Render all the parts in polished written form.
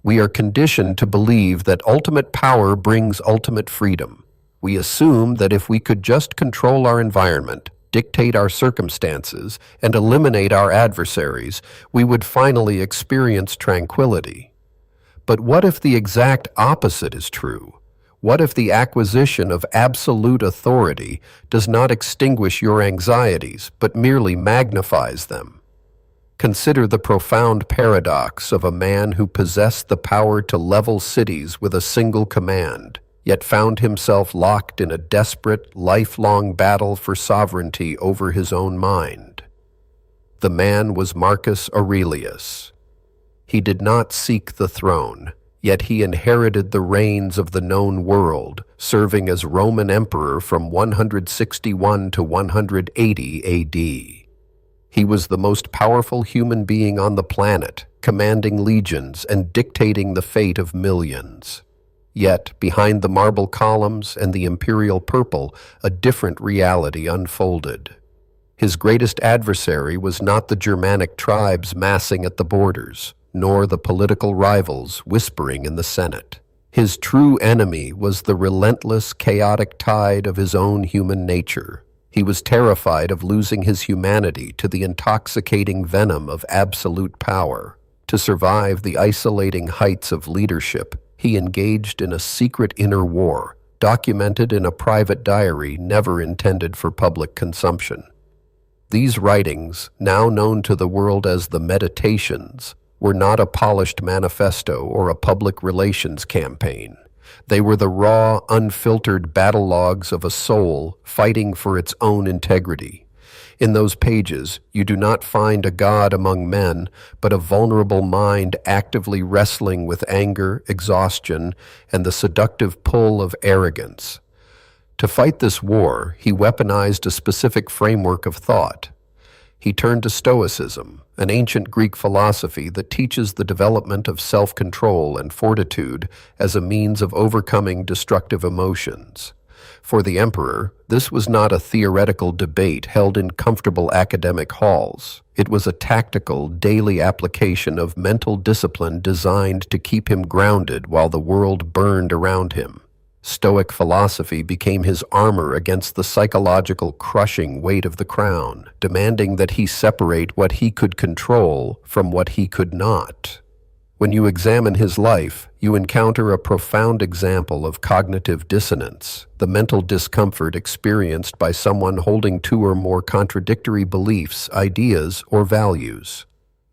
We are conditioned to believe that ultimate power brings ultimate freedom. We assume that if we could just control our environment, dictate our circumstances, and eliminate our adversaries, we would finally experience tranquility. But what if the exact opposite is true? What if the acquisition of absolute authority does not extinguish your anxieties, but merely magnifies them? Consider the profound paradox of a man who possessed the power to level cities with a single command, yet found himself locked in a desperate, lifelong battle for sovereignty over his own mind. The man was Marcus Aurelius. He did not seek the throne, yet he inherited the reins of the known world, serving as Roman emperor from 161 to 180 AD. He was the most powerful human being on the planet, commanding legions and dictating the fate of millions. Yet, behind the marble columns and the imperial purple, a different reality unfolded. His greatest adversary was not the Germanic tribes massing at the borders, nor the political rivals whispering in the Senate. His true enemy was the relentless, chaotic tide of his own human nature. He was terrified of losing his humanity to the intoxicating venom of absolute power. To survive the isolating heights of leadership, he engaged in a secret inner war, documented in a private diary never intended for public consumption. These writings, now known to the world as the Meditations, were not a polished manifesto or a public relations campaign. They were the raw, unfiltered battle logs of a soul fighting for its own integrity. In those pages, you do not find a god among men, but a vulnerable mind actively wrestling with anger, exhaustion, and the seductive pull of arrogance. To fight this war, he weaponized a specific framework of thought. He turned to Stoicism, an ancient Greek philosophy that teaches the development of self-control and fortitude as a means of overcoming destructive emotions. For the emperor, this was not a theoretical debate held in comfortable academic halls. It was a tactical, daily application of mental discipline designed to keep him grounded while the world burned around him. Stoic philosophy became his armor against the psychological crushing weight of the crown, demanding that he separate what he could control from what he could not. When you examine his life, you encounter a profound example of cognitive dissonance, the mental discomfort experienced by someone holding two or more contradictory beliefs, ideas, or values.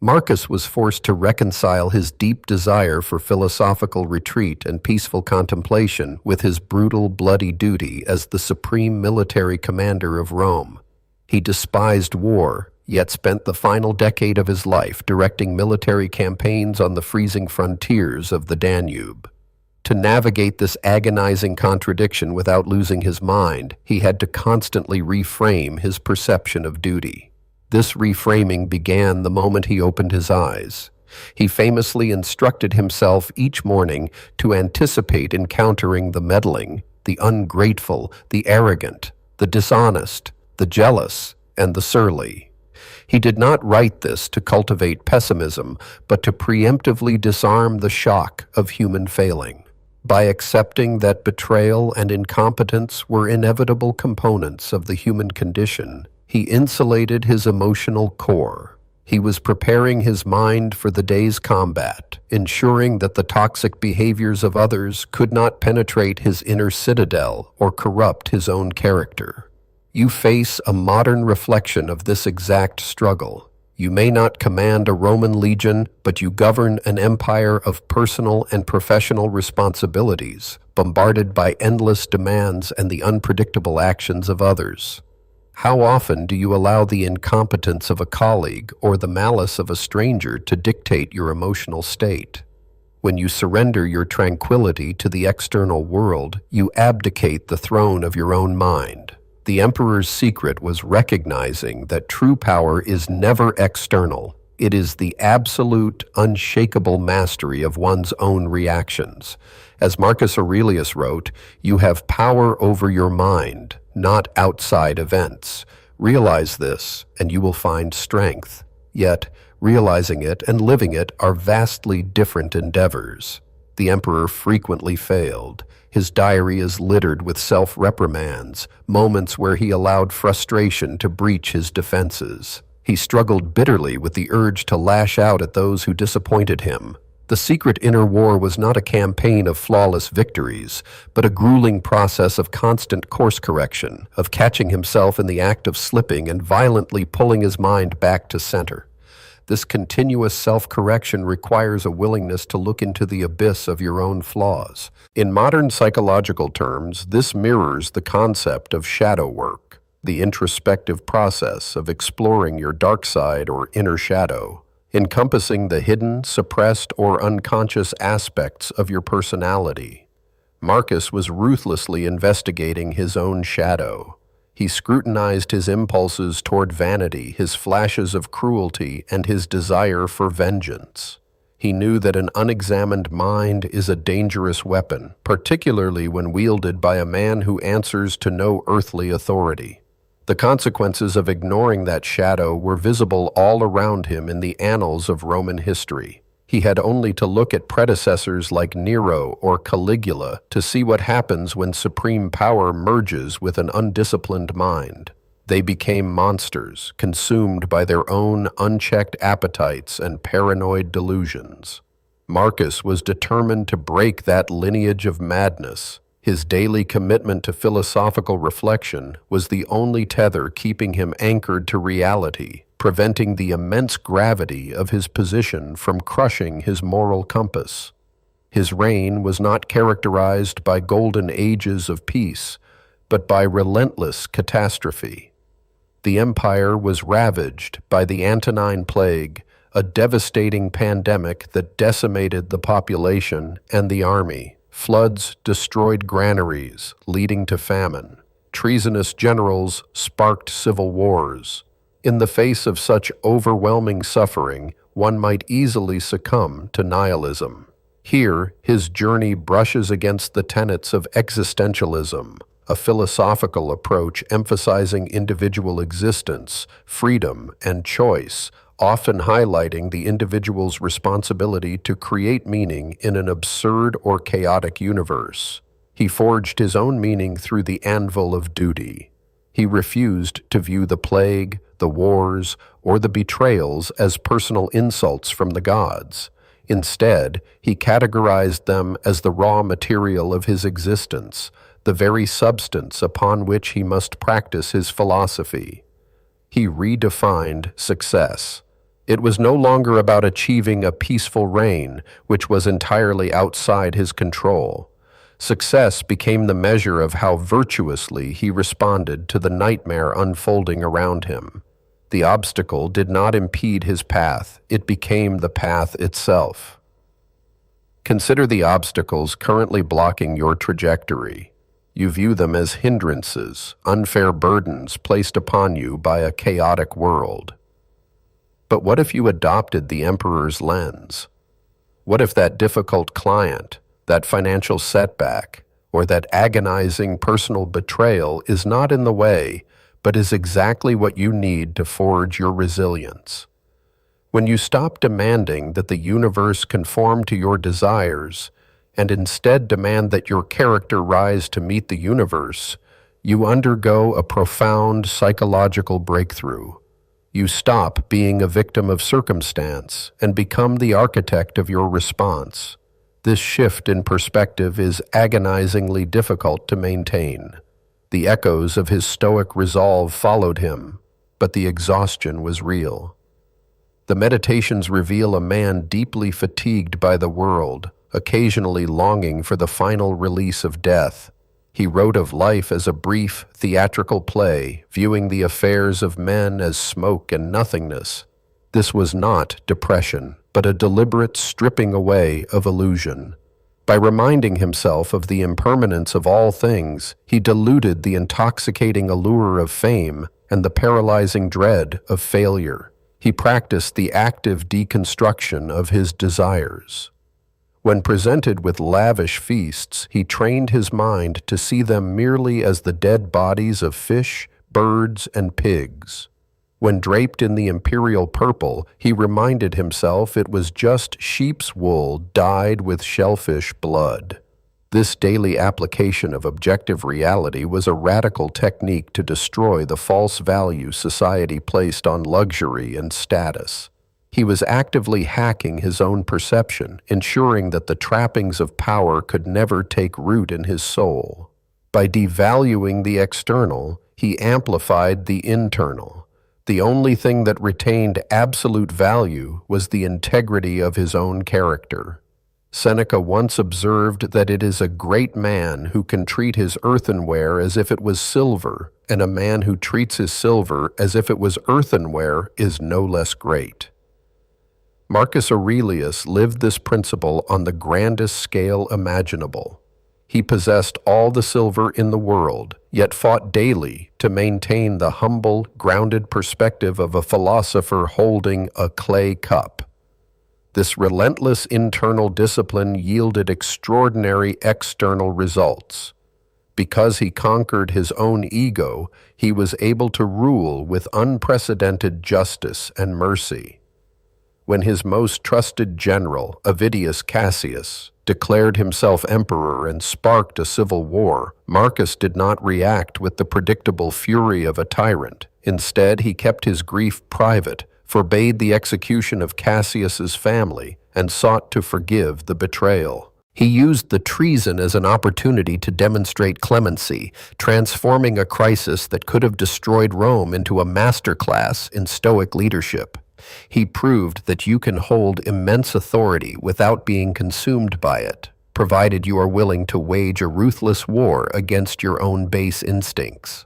Marcus was forced to reconcile his deep desire for philosophical retreat and peaceful contemplation with his brutal, bloody duty as the supreme military commander of Rome. He despised war, yet spent the final decade of his life directing military campaigns on the freezing frontiers of the Danube. To navigate this agonizing contradiction without losing his mind, he had to constantly reframe his perception of duty. This reframing began the moment he opened his eyes. He famously instructed himself each morning to anticipate encountering the meddling, the ungrateful, the arrogant, the dishonest, the jealous, and the surly. He did not write this to cultivate pessimism, but to preemptively disarm the shock of human failing. By accepting that betrayal and incompetence were inevitable components of the human condition, he insulated his emotional core. He was preparing his mind for the day's combat, ensuring that the toxic behaviors of others could not penetrate his inner citadel or corrupt his own character. You face a modern reflection of this exact struggle. You may not command a Roman legion, but you govern an empire of personal and professional responsibilities, bombarded by endless demands and the unpredictable actions of others. How often do you allow the incompetence of a colleague or the malice of a stranger to dictate your emotional state? When you surrender your tranquility to the external world, you abdicate the throne of your own mind. The emperor's secret was recognizing that true power is never external. It is the absolute, unshakable mastery of one's own reactions. As Marcus Aurelius wrote, you have power over your mind, not outside events. Realize this, and you will find strength. Yet, Realizing it and living it are vastly different endeavors. The emperor frequently failed. His diary is littered with self-reprimands, moments where he allowed frustration to breach his defenses. He struggled bitterly with the urge to lash out at those who disappointed him. The secret inner war was not a campaign of flawless victories, but a grueling process of constant course correction, of catching himself in the act of slipping and violently pulling his mind back to center. This continuous self-correction requires a willingness to look into the abyss of your own flaws. In modern psychological terms, this mirrors the concept of shadow work, the introspective process of exploring your dark side or inner shadow, encompassing the hidden, suppressed, or unconscious aspects of your personality. Marcus was ruthlessly investigating his own shadow. He scrutinized his impulses toward vanity, his flashes of cruelty, and his desire for vengeance. He knew that an unexamined mind is a dangerous weapon, particularly when wielded by a man who answers to no earthly authority. The consequences of ignoring that shadow were visible all around him in the annals of Roman history. He had only to look at predecessors like Nero or Caligula to see what happens when supreme power merges with an undisciplined mind. They became monsters, consumed by their own unchecked appetites and paranoid delusions. Marcus was determined to break that lineage of madness. His daily commitment to philosophical reflection was the only tether keeping him anchored to reality, preventing the immense gravity of his position from crushing his moral compass. His reign was not characterized by golden ages of peace, but by relentless catastrophe. The empire was ravaged by the Antonine Plague, a devastating pandemic that decimated the population and the army. Floods destroyed granaries, leading to famine. Treasonous generals sparked civil wars. In the face of such overwhelming suffering, one might easily succumb to nihilism. Here, his journey brushes against the tenets of existentialism, a philosophical approach emphasizing individual existence, freedom, and choice, often highlighting the individual's responsibility to create meaning in an absurd or chaotic universe. He forged his own meaning through the anvil of duty. He refused to view the plague, the wars, or the betrayals as personal insults from the gods. Instead, he categorized them as the raw material of his existence, the very substance upon which he must practice his philosophy. He redefined success. It was no longer about achieving a peaceful reign, which was entirely outside his control. Success became the measure of how virtuously he responded to the nightmare unfolding around him. The obstacle did not impede his path, it became the path itself. Consider the obstacles currently blocking your trajectory. You view them as hindrances, unfair burdens placed upon you by a chaotic world. But what if you adopted the emperor's lens? What if that difficult client, that financial setback, or that agonizing personal betrayal is not in the way, but is exactly what you need to forge your resilience? When you stop demanding that the universe conform to your desires, and instead demand that your character rise to meet the universe, you undergo a profound psychological breakthrough. You stop being a victim of circumstance and become the architect of your response. This shift in perspective is agonizingly difficult to maintain. The echoes of his Stoic resolve followed him, but the exhaustion was real. The meditations reveal a man deeply fatigued by the world, occasionally longing for the final release of death. He wrote of life as a brief, theatrical play, viewing the affairs of men as smoke and nothingness. This was not depression, but a deliberate stripping away of illusion. By reminding himself of the impermanence of all things, he diluted the intoxicating allure of fame and the paralyzing dread of failure. He practiced the active deconstruction of his desires. When presented with lavish feasts, he trained his mind to see them merely as the dead bodies of fish, birds, and pigs. When draped in the imperial purple, he reminded himself it was just sheep's wool dyed with shellfish blood. This daily application of objective reality was a radical technique to destroy the false value society placed on luxury and status. He was actively hacking his own perception, ensuring that the trappings of power could never take root in his soul. By devaluing the external, he amplified the internal. The only thing that retained absolute value was the integrity of his own character. Seneca once observed that it is a great man who can treat his earthenware as if it was silver, and a man who treats his silver as if it was earthenware is no less great. Marcus Aurelius lived this principle on the grandest scale imaginable. He possessed all the silver in the world, yet fought daily to maintain the humble, grounded perspective of a philosopher holding a clay cup. This relentless internal discipline yielded extraordinary external results. Because he conquered his own ego, he was able to rule with unprecedented justice and mercy. When his most trusted general, Avidius Cassius, declared himself emperor and sparked a civil war, Marcus did not react with the predictable fury of a tyrant. Instead, he kept his grief private, forbade the execution of Cassius's family, and sought to forgive the betrayal. He used the treason as an opportunity to demonstrate clemency, transforming a crisis that could have destroyed Rome into a masterclass in Stoic leadership. He proved that you can hold immense authority without being consumed by it, provided you are willing to wage a ruthless war against your own base instincts.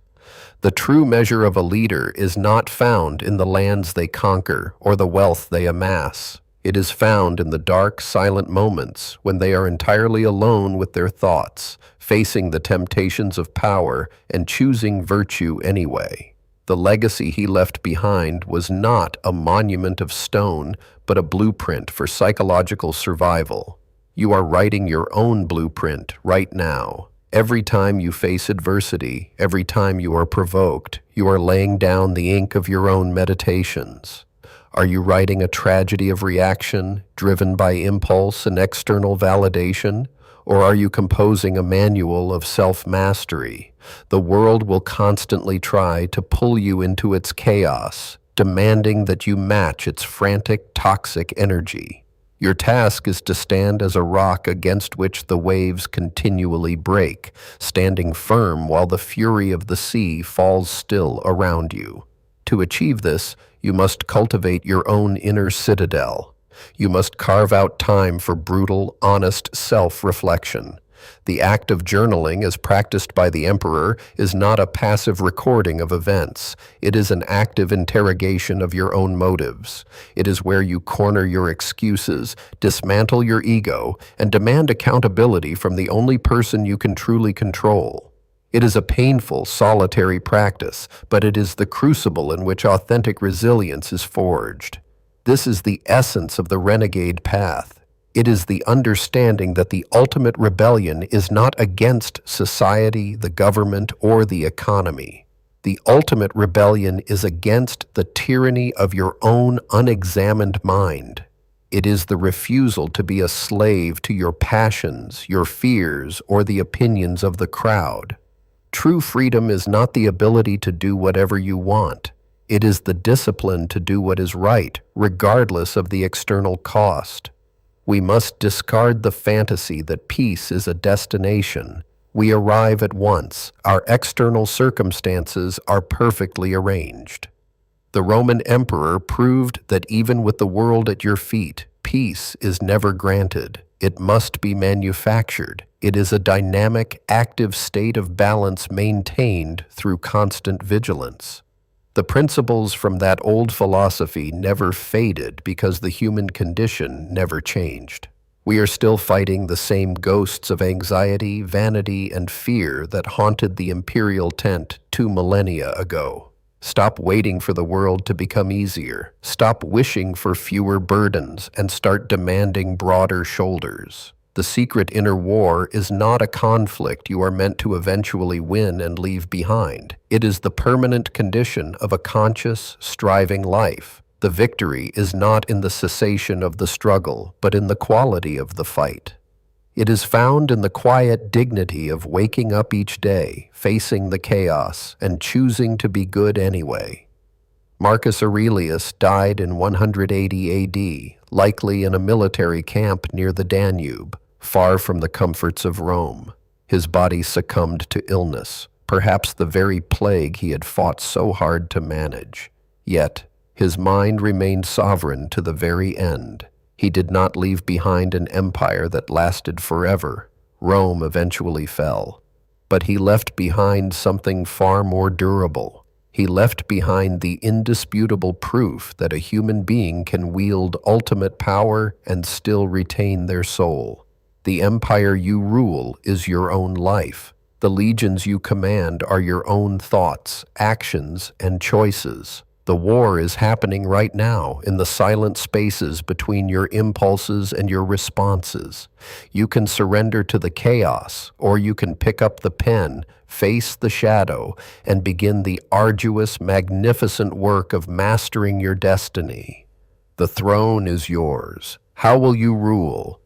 The true measure of a leader is not found in the lands they conquer or the wealth they amass. It is found in the dark, silent moments when they are entirely alone with their thoughts, facing the temptations of power and choosing virtue anyway. The legacy he left behind was not a monument of stone, but a blueprint for psychological survival. You are writing your own blueprint right now. Every time you face adversity, every time you are provoked, you are laying down the ink of your own meditations. Are you writing a tragedy of reaction, driven by impulse and external validation? Or are you composing a manual of self-mastery? The world will constantly try to pull you into its chaos, demanding that you match its frantic, toxic energy. Your task is to stand as a rock against which the waves continually break, standing firm while the fury of the sea falls still around you. To achieve this, you must cultivate your own inner citadel. You must carve out time for brutal, honest self-reflection. The act of journaling, as practiced by the emperor, is not a passive recording of events. It is an active interrogation of your own motives. It is where you corner your excuses, dismantle your ego, and demand accountability from the only person you can truly control. It is a painful, solitary practice, but it is the crucible in which authentic resilience is forged. This is the essence of the renegade path. It is the understanding that the ultimate rebellion is not against society, the government, or the economy. The ultimate rebellion is against the tyranny of your own unexamined mind. It is the refusal to be a slave to your passions, your fears, or the opinions of the crowd. True freedom is not the ability to do whatever you want. It is the discipline to do what is right, regardless of the external cost. We must discard the fantasy that peace is a destination. We arrive at once. Our external circumstances are perfectly arranged. The Roman emperor proved that even with the world at your feet, peace is never granted. It must be manufactured. It is a dynamic, active state of balance maintained through constant vigilance. The principles from that old philosophy never faded because the human condition never changed. We are still fighting the same ghosts of anxiety, vanity, and fear that haunted the imperial tent 2 millennia ago. Stop waiting for the world to become easier. Stop wishing for fewer burdens and start demanding broader shoulders. The secret inner war is not a conflict you are meant to eventually win and leave behind. It is the permanent condition of a conscious, striving life. The victory is not in the cessation of the struggle, but in the quality of the fight. It is found in the quiet dignity of waking up each day, facing the chaos, and choosing to be good anyway. Marcus Aurelius died in 180 AD, likely in a military camp near the Danube, far from the comforts of Rome. His body succumbed to illness, perhaps the very plague he had fought so hard to manage. Yet, his mind remained sovereign to the very end. He did not leave behind an empire that lasted forever. Rome eventually fell. But he left behind something far more durable. He left behind the indisputable proof that a human being can wield ultimate power and still retain their soul. The empire you rule is your own life. The legions you command are your own thoughts, actions, and choices. The war is happening right now in the silent spaces between your impulses and your responses. You can surrender to the chaos, or you can pick up the pen, face the shadow, and begin the arduous, magnificent work of mastering your destiny. The throne is yours. How will you rule?